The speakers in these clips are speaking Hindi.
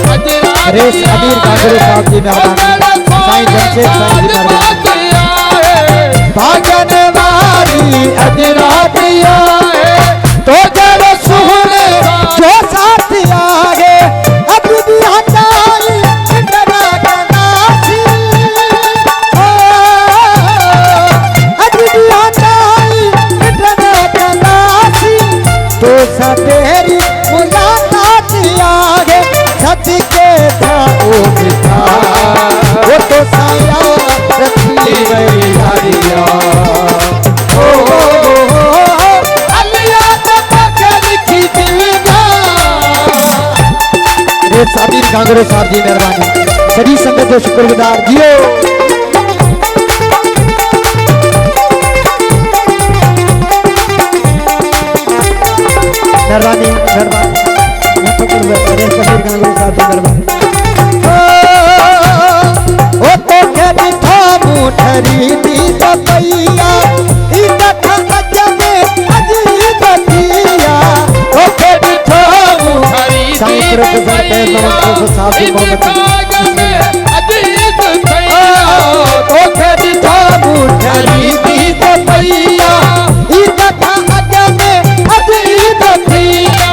अमीर कांगरू साहब जी मेहरबानी, साईं जमशेद साईं जी मेहरबानी। भागन वाली अजरातिया तो जड़ सुहने जो साथिया गे अब भी हटाई डरा गनासी, अब भी हटाई डरा गनासी तो सतेरी मुलाकात आगे सच के था ओ मिठा वो तो साया रखी गई हरिया अलिया तो पकड़ की दिलगा। अमीर कांगरू साहब जी मेहरबानी, सभी संगत को शुक्रगुजार जियो। मेहरबानी मेहरबानी ओ तो के बिठा मुठरी दी तपैया ई देखा अजबे अजी बतिया ओ के बिठा मुठरी दी तपैया ई देखा अजबे अजी बतिया ओ के बिठा मुठरी दी तपैया ई देखा अजबे अजी बतिया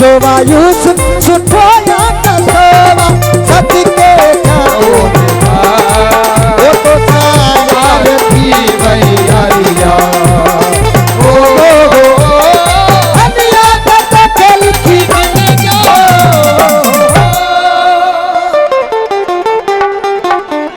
जो वायुस